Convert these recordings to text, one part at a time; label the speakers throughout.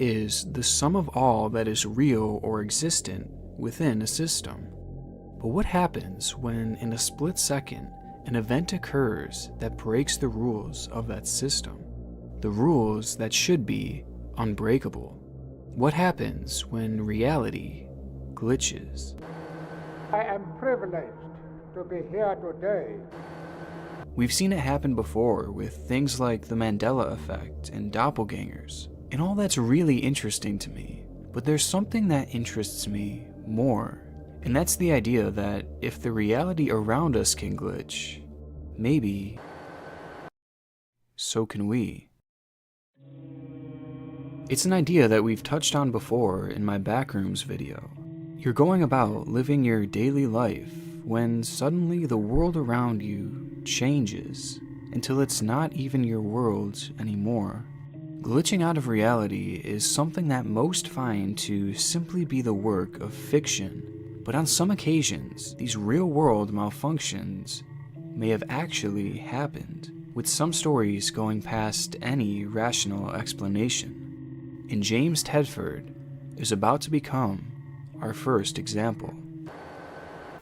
Speaker 1: is the sum of all that is real or existent within a system. But what happens when, in a split second, an event occurs that breaks the rules of that system? The rules that should be unbreakable. What happens when reality glitches?
Speaker 2: I am privileged to be here today.
Speaker 1: We've seen it happen before with things like the Mandela effect and doppelgangers, and all that's really interesting to me. But there's something that interests me more, and that's the idea that if the reality around us can glitch, maybe so can we. It's an idea that we've touched on before in my Backrooms video. You're going about living your daily life when suddenly the world around you changes until it's not even your world anymore. Glitching out of reality is something that most find to simply be the work of fiction, but on some occasions, these real-world malfunctions may have actually happened, with some stories going past any rational explanation. And James Tedford is about to become our first example.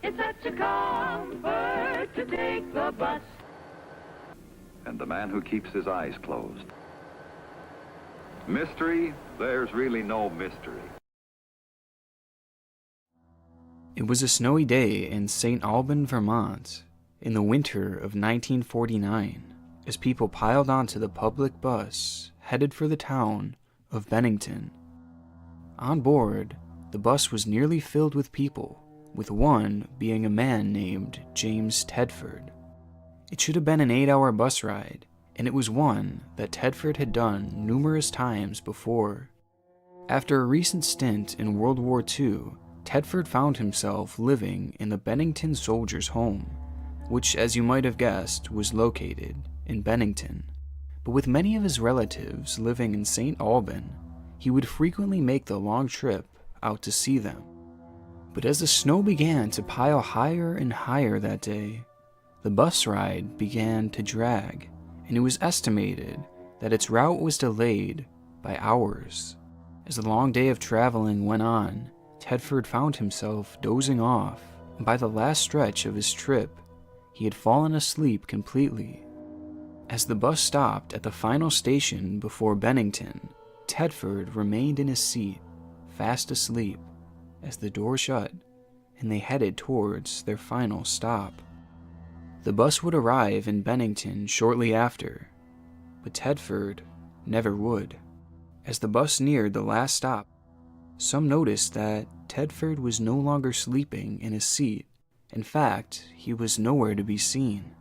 Speaker 3: It's such a comfort to take the bus.
Speaker 4: And the man who keeps his eyes closed. Mystery? There's really no mystery.
Speaker 1: It was a snowy day in St. Alban, Vermont, in the winter of 1949, as people piled onto the public bus headed for the town of Bennington. On board, the bus was nearly filled with people, with one being a man named James Tedford. It should have been an 8-hour bus ride, and it was one that Tedford had done numerous times before. After a recent stint in World War II, Tedford found himself living in the Bennington Soldiers' Home, which, as you might have guessed, was located in Bennington. But with many of his relatives living in St. Alban, he would frequently make the long trip out to see them. But as the snow began to pile higher and higher that day, the bus ride began to drag, and it was estimated that its route was delayed by hours. As the long day of traveling went on, Tedford found himself dozing off, and by the last stretch of his trip, he had fallen asleep completely. As the bus stopped at the final station before Bennington, Tedford remained in his seat, fast asleep, as the door shut and they headed towards their final stop. The bus would arrive in Bennington shortly after, but Tedford never would. As the bus neared the last stop, some noticed that Tedford was no longer sleeping in his seat. In fact, he was nowhere to be seen.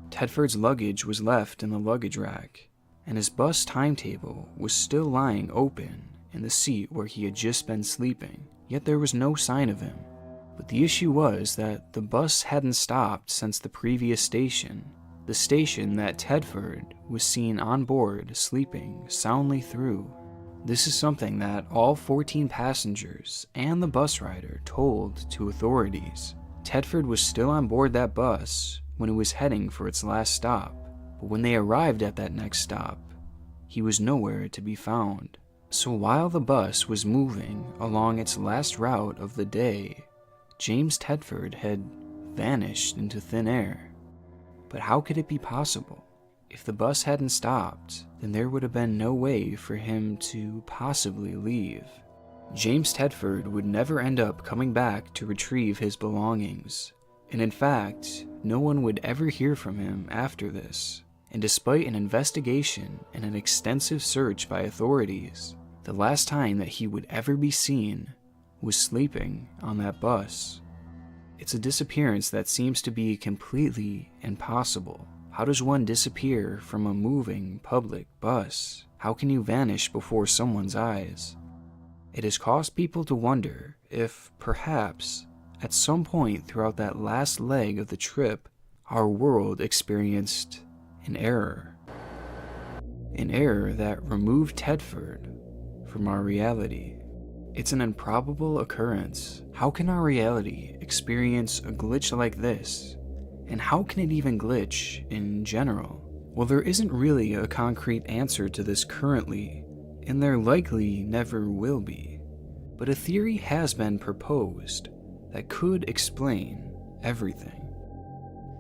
Speaker 1: Tedford's luggage was left in the luggage rack, and his bus timetable was still lying open in the seat where he had just been sleeping, yet there was no sign of him. But the issue was that the bus hadn't stopped since the previous station, the station that Tedford was seen on board sleeping soundly through. This is something that all 14 passengers and the bus rider told to authorities. Tedford was still on board that bus when it was heading for its last stop, but when they arrived at that next stop, he was nowhere to be found. So while the bus was moving along its last route of the day, James Tedford had vanished into thin air. But how could it be possible? If the bus hadn't stopped, then there would have been no way for him to possibly leave. James Tedford would never end up coming back to retrieve his belongings, and in fact, no one would ever hear from him after this. And despite an investigation and an extensive search by authorities, the last time that he would ever be seen was sleeping on that bus. It's a disappearance that seems to be completely impossible. How does one disappear from a moving public bus? How can you vanish before someone's eyes? It has caused people to wonder if, perhaps, at some point throughout that last leg of the trip, our world experienced an error. An error that removed Tedford from our reality. It's an improbable occurrence. How can our reality experience a glitch like this? And how can it even glitch in general? Well, there isn't really a concrete answer to this currently, and there likely never will be. But a theory has been proposed that could explain everything.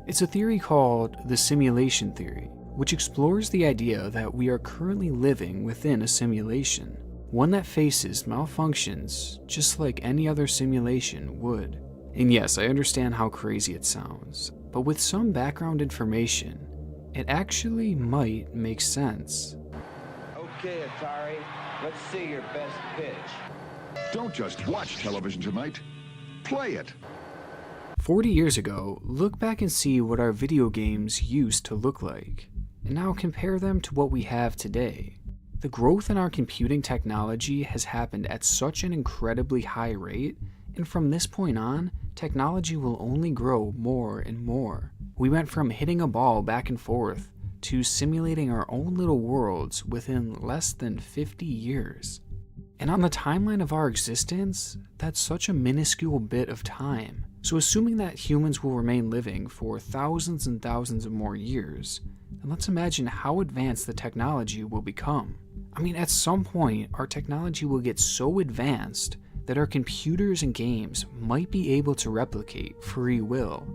Speaker 1: It's a theory called the simulation theory, which explores the idea that we are currently living within a simulation, one that faces malfunctions just like any other simulation would. And yes, I understand how crazy it sounds, but with some background information, it actually might make sense.
Speaker 5: Okay, Atari, let's see your best pitch.
Speaker 6: Don't just watch television tonight. Play it.
Speaker 1: 40 years ago, look back and see what our video games used to look like, and now compare them to what we have today. The growth in our computing technology has happened at such an incredibly high rate, and from this point on, technology will only grow more and more. We went from hitting a ball back and forth to simulating our own little worlds within less than 50 years. And on the timeline of our existence, that's such a minuscule bit of time. So assuming that humans will remain living for thousands and thousands of more years, then let's imagine how advanced the technology will become. I mean, at some point, our technology will get so advanced that our computers and games might be able to replicate free will.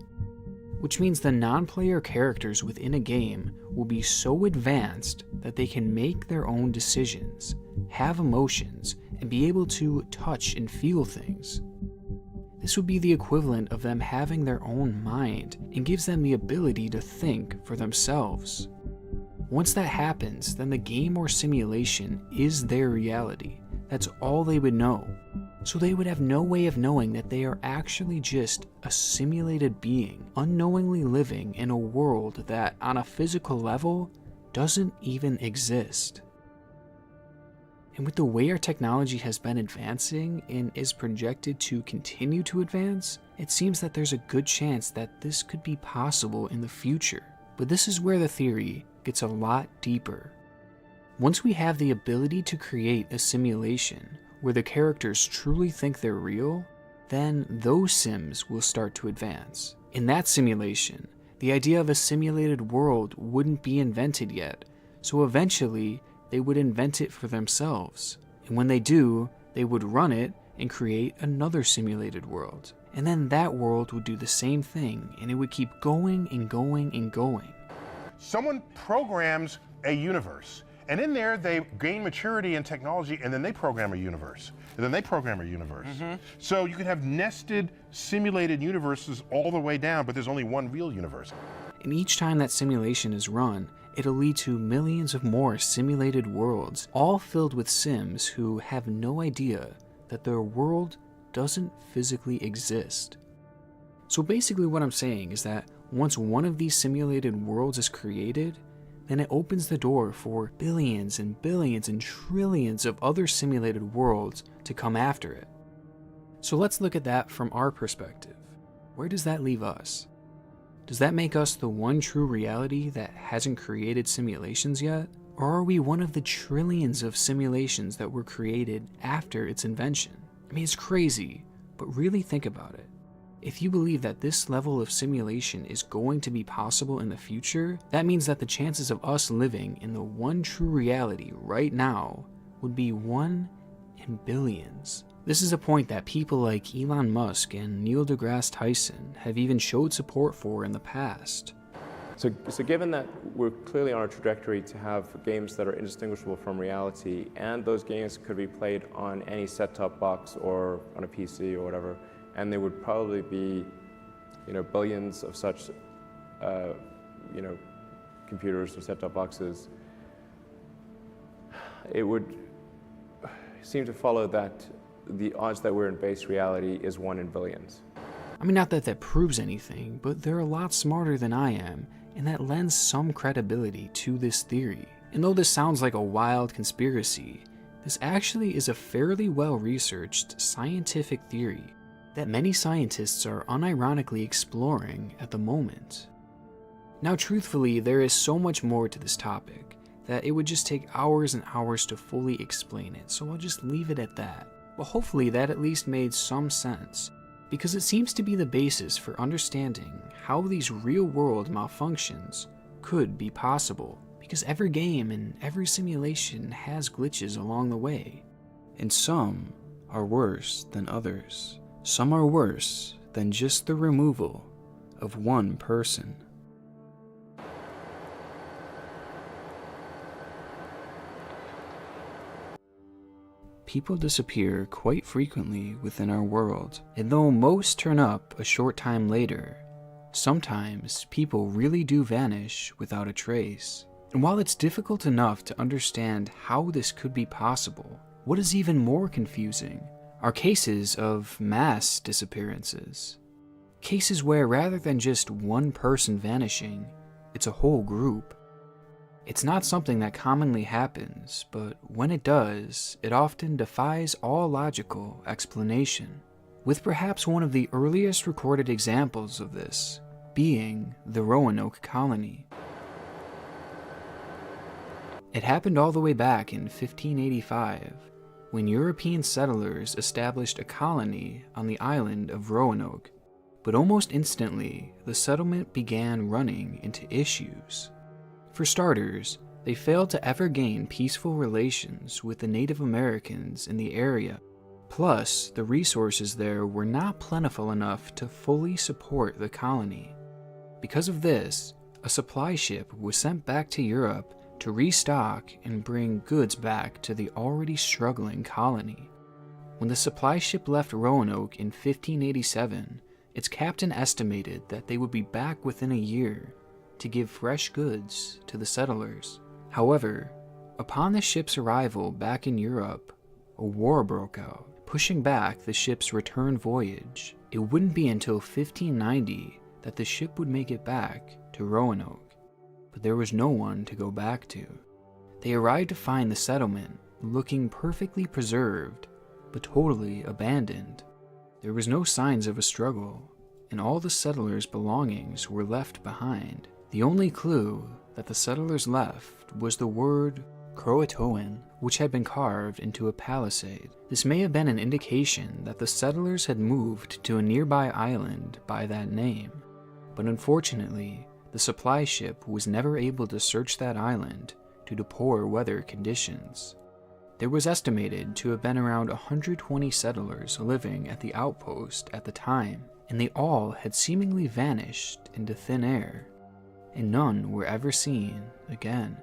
Speaker 1: Which means the non-player characters within a game will be so advanced that they can make their own decisions, have emotions, and be able to touch and feel things. This would be the equivalent of them having their own mind and gives them the ability to think for themselves. Once that happens, then the game or simulation is their reality. That's all they would know. So they would have no way of knowing that they are actually just a simulated being, unknowingly living in a world that, on a physical level, doesn't even exist. And with the way our technology has been advancing and is projected to continue to advance, it seems that there's a good chance that this could be possible in the future. But this is where the theory gets a lot deeper. Once we have the ability to create a simulation where the characters truly think they're real, then those sims will start to advance. In that simulation, the idea of a simulated world wouldn't be invented yet, so eventually they would invent it for themselves. And when they do, they would run it and create another simulated world. And then that world would do the same thing, and it would keep going and going and going.
Speaker 7: Someone programs a universe, and in there they gain maturity and technology, and then they program a universe, and then they program a universe. So you can have nested, simulated universes all the way down, but there's only one real universe.
Speaker 1: And each time that simulation is run, it'll lead to millions of more simulated worlds, all filled with sims who have no idea that their world doesn't physically exist. So basically what I'm saying is that once one of these simulated worlds is created, then it opens the door for billions and billions and trillions of other simulated worlds to come after it. So let's look at that from our perspective. Where does that leave us? Does that make us the one true reality that hasn't created simulations yet? Or are we one of the trillions of simulations that were created after its invention? I mean, it's crazy, but really think about it. If you believe that this level of simulation is going to be possible in the future, that means that the chances of us living in the one true reality right now would be 1 in billions. This is a point that people like Elon Musk and Neil deGrasse Tyson have even showed support for in the past.
Speaker 8: So given that we're clearly on a trajectory to have games that are indistinguishable from reality, and those games could be played on any set-top box or on a PC or whatever, and there would probably be, billions of such, computers or set-top boxes, it would seem to follow that the odds that we're in base reality is 1 in billions.
Speaker 1: I mean, not that that proves anything, but they're a lot smarter than I am, and that lends some credibility to this theory. And though this sounds like a wild conspiracy, this actually is a fairly well-researched scientific theory that many scientists are unironically exploring at the moment. Now, truthfully, there is so much more to this topic that it would just take hours and hours to fully explain it, so I'll just leave it at that. But hopefully that at least made some sense, because it seems to be the basis for understanding how these real-world malfunctions could be possible. Because every game and every simulation has glitches along the way, and some are worse than others. Some are worse than just the removal of one person. People disappear quite frequently within our world, and though most turn up a short time later, sometimes people really do vanish without a trace. And while it's difficult enough to understand how this could be possible, what is even more confusing are cases of mass disappearances. Cases where rather than just one person vanishing, it's a whole group. It's not something that commonly happens, but when it does, it often defies all logical explanation, with perhaps one of the earliest recorded examples of this being the Roanoke colony. It happened all the way back in 1585, when European settlers established a colony on the island of Roanoke, but almost instantly the settlement began running into issues. For starters, they failed to ever gain peaceful relations with the Native Americans in the area. Plus, the resources there were not plentiful enough to fully support the colony. Because of this, a supply ship was sent back to Europe to restock and bring goods back to the already struggling colony. When the supply ship left Roanoke in 1587, its captain estimated that they would be back within a year to give fresh goods to the settlers. However, upon the ship's arrival back in Europe, a war broke out, pushing back the ship's return voyage. It wouldn't be until 1590 that the ship would make it back to Roanoke, but there was no one to go back to. They arrived to find the settlement looking perfectly preserved, but totally abandoned. There was no signs of a struggle, and all the settlers' belongings were left behind. The only clue that the settlers left was the word Croatoan, which had been carved into a palisade. This may have been an indication that the settlers had moved to a nearby island by that name, but unfortunately, the supply ship was never able to search that island due to poor weather conditions. There was estimated to have been around 120 settlers living at the outpost at the time, and they all had seemingly vanished into thin air, and none were ever seen again.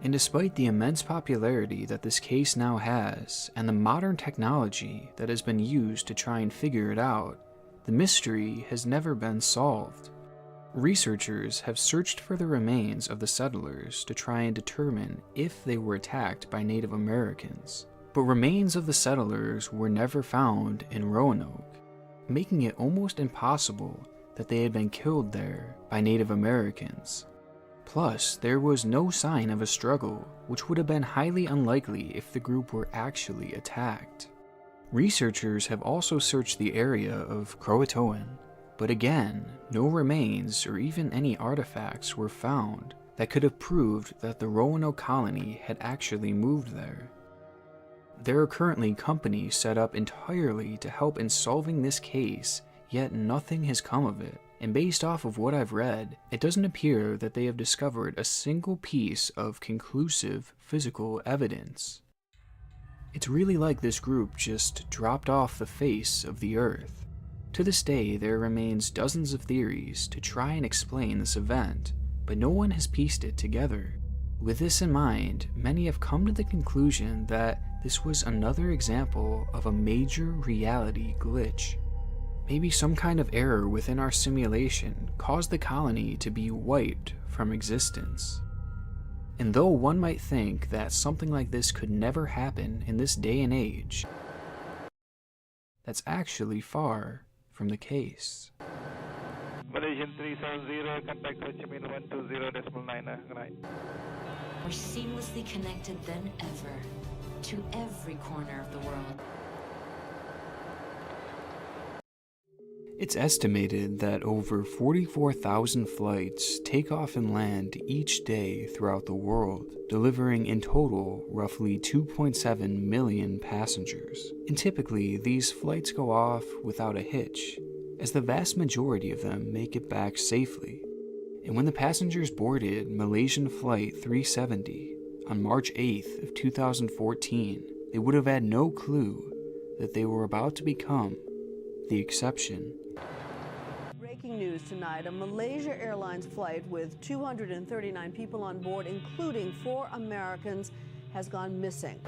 Speaker 1: And despite the immense popularity that this case now has, and the modern technology that has been used to try and figure it out, the mystery has never been solved. Researchers have searched for the remains of the settlers to try and determine if they were attacked by Native Americans, but remains of the settlers were never found in Roanoke, making it almost impossible that they had been killed there by Native Americans. Plus, there was no sign of a struggle, which would have been highly unlikely if the group were actually attacked. Researchers have also searched the area of Croatoan, but again, no remains or even any artifacts were found that could have proved that the Roanoke colony had actually moved there. There are currently companies set up entirely to help in solving this case, yet nothing has come of it. And based off of what I've read, it doesn't appear that they have discovered a single piece of conclusive physical evidence. It's really like this group just dropped off the face of the earth. To this day, there remains dozens of theories to try and explain this event, but no one has pieced it together. With this in mind, many have come to the conclusion that this was another example of a major reality glitch. Maybe some kind of error within our simulation caused the colony to be wiped from existence. And though one might think that something like this could never happen in this day and age, that's actually far from the case.
Speaker 9: Malaysian 370, contact Ho Chi Minh 120.9, good night.
Speaker 10: We're seamlessly connected than ever to every corner of the world.
Speaker 1: It's estimated that over 44,000 flights take off and land each day throughout the world, delivering in total roughly 2.7 million passengers. And typically, these flights go off without a hitch, as the vast majority of them make it back safely. And when the passengers boarded Malaysian Flight 370 on March 8th of 2014, they would have had no clue that they were about to become the exception.
Speaker 11: Breaking news tonight, a Malaysia Airlines flight with 239 people on board, including 4 Americans, has gone missing.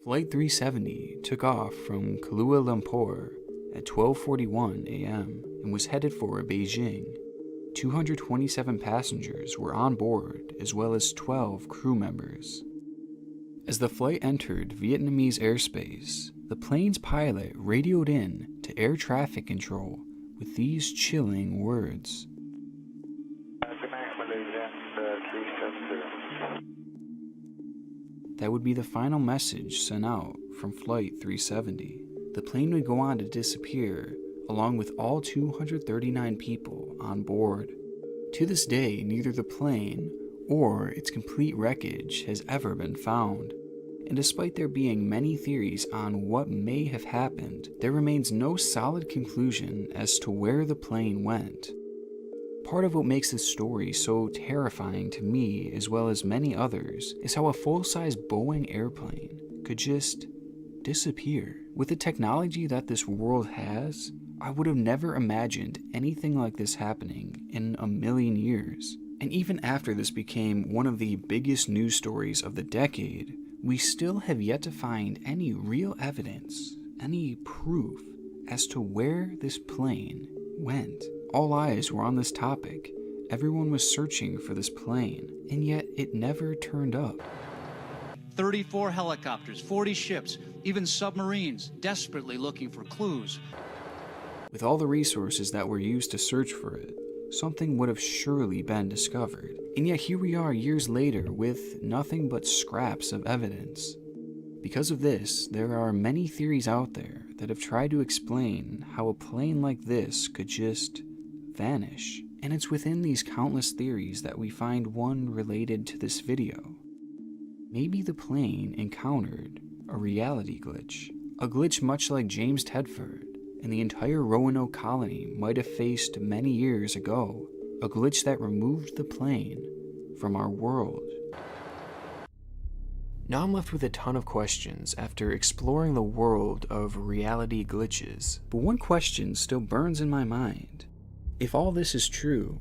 Speaker 1: Flight 370 took off from Kuala Lumpur at 12:41 a.m. and was headed for Beijing. 227 passengers were on board, as well as 12 crew members. As the flight entered Vietnamese airspace, the plane's pilot radioed in to air traffic control with these chilling words. That would be the final message sent out from Flight 370. The plane would go on to disappear, along with all 239 people on board. To this day, neither the plane or its complete wreckage has ever been found. And despite there being many theories on what may have happened, there remains no solid conclusion as to where the plane went. Part of what makes this story so terrifying to me, as well as many others, is how a full-size Boeing airplane could just disappear. With the technology that this world has, I would have never imagined anything like this happening in a million years. And even after this became one of the biggest news stories of the decade, we still have yet to find any real evidence, any proof as to where this plane went. All eyes were on this topic. Everyone was searching for this plane, and yet it never turned up.
Speaker 12: 34 helicopters, 40 ships, even submarines, desperately looking for clues.
Speaker 1: With all the resources that were used to search for it, something would have surely been discovered. And yet here we are years later with nothing but scraps of evidence. Because of this, there are many theories out there that have tried to explain how a plane like this could just vanish. And it's within these countless theories that we find one related to this video. Maybe the plane encountered a reality glitch. A glitch much like James Tedford and the entire Roanoke colony might have faced many years ago. A glitch that removed the plane from our world. Now I'm left with a ton of questions after exploring the world of reality glitches. But one question still burns in my mind. If all this is true,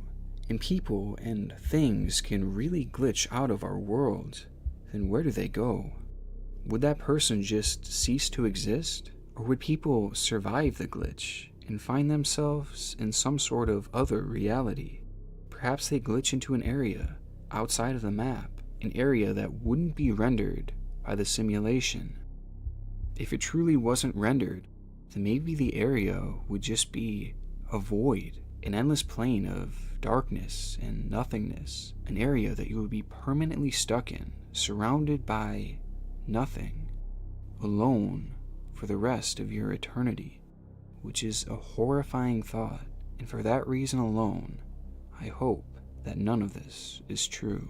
Speaker 1: and people and things can really glitch out of our world, then where do they go? Would that person just cease to exist? Or would people survive the glitch and find themselves in some sort of other reality? Perhaps they glitch into an area outside of the map, an area that wouldn't be rendered by the simulation. If it truly wasn't rendered, then maybe the area would just be a void, an endless plane of darkness and nothingness, an area that you would be permanently stuck in, surrounded by nothing, alone for the rest of your eternity, which is a horrifying thought, and for that reason alone, I hope that none of this is true.